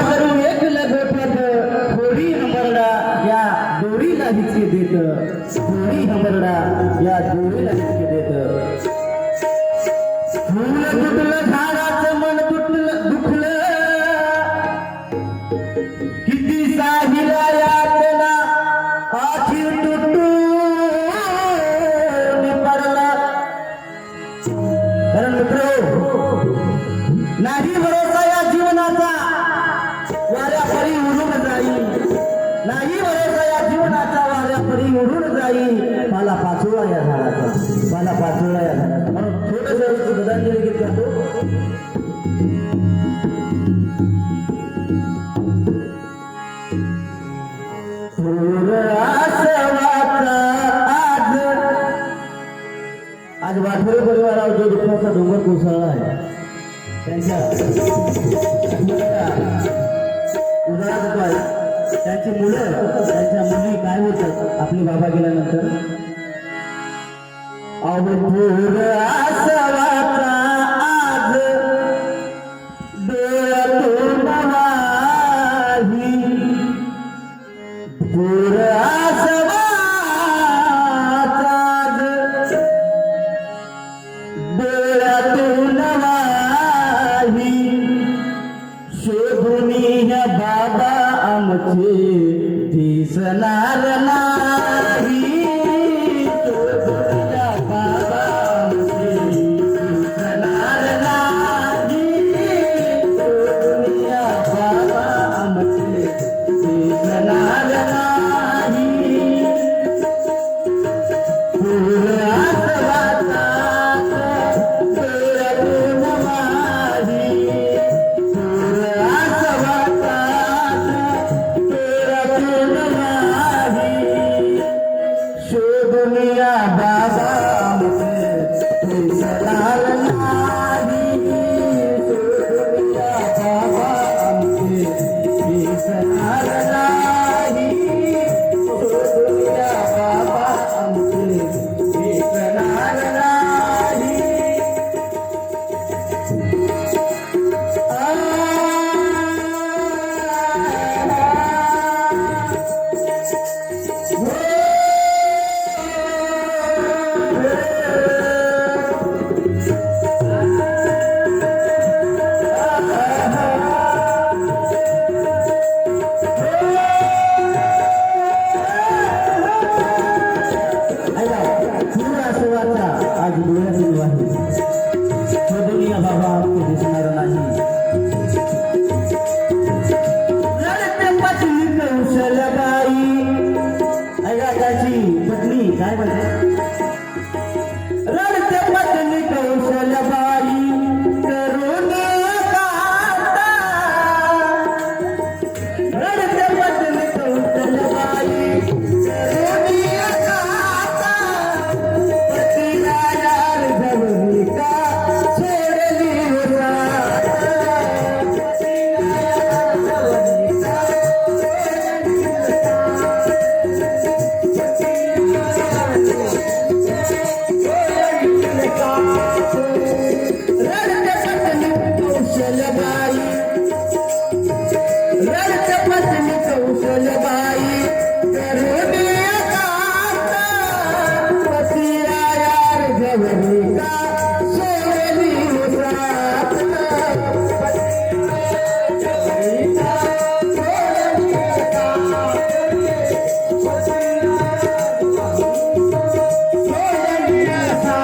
जरू एकल गोठ्यात थोडी हंबरडा या दोरीला हिचके देत थोडी हंबरडा या दोरीला हिचके देत फुल तुटलं झाडाचं मन तुटलं दुखलं किती साहिला यातना आखी तुटून पडला कारण मित्रो नाही भरोसा या जीवनाचा वाऱ्या परी उडून जाईल नाही भरोसा या जीवनाचा वाऱ्या परी उडून जाईल मला पाचोळा या झाडाचा मला पाचोळा या झाडाचा म्हणून थोडंसं श्रद्धांजली गीत करतो आज वाठोरे परिवारावर जो दुःखाचा डोंगर कोसळला आहे त्यांच्या उदाहरण आहे त्यांची मुलं त्यांच्या मुली काय होतात आपले बाबा गेल्यानंतर अवधूर आसवाचा आज डोळ्यातून नाही दूर आसवाचा आज डोळ्यातून नाही शोधून ह्या बाबा आमचे दिसणार नाही शोधून ह्या बाबा आमचे दिसणार नाही शोधून ह्या बाबा आमचे दिसणार नाही दूर आसवाचा डोळ्यातून नाही दूर आसवाचा डोळ्यातून नाही शोधून या बाबा आमचे दिसणार नाही शोधून या बाबा आमचे दिसणार नाही शोधून या बाबा आमचे दिसणार नाही आज डोळ्यातून वाही शोधून या बाबा आमचे दिसणार नाही रडते पत्नी कौशलबाई ऐका त्याची पत्नी काय म्हणते रडते पत्नी कौशलबाई करून काता रडते पत्नी कौशलबाई करून काता पतीला यार जवळी का सोडली होता पतीला यार जवळी का सोडली होता रडते पत्नी कौशलबाई रडते पत्नी कौशलबाई करून काता पतीला यार जवळी का सोडली होता पतीला जवळी का सोडली होता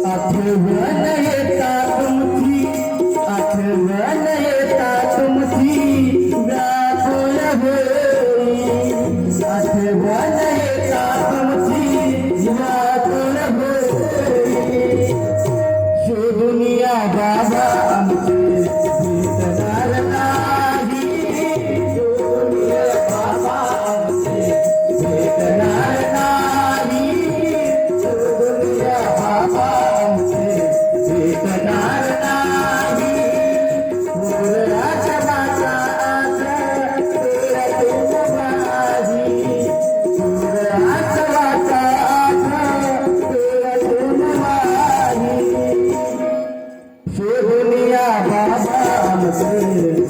आठवण येता तुमची आठवण येता तुमची व्याकुळ होई आठवण येता तुमची व्याकुळ होई शोधून या बाबा आमचे दिसणार नाही शोधून या बाबा आमचे दिसणार नाही शोधून या बाबा आमचे दिसणार नाही पुराच्या माता डोळ्यातून माझी पुराच्या माता डोळ्यातून माझी शोधून या बाबा आमचे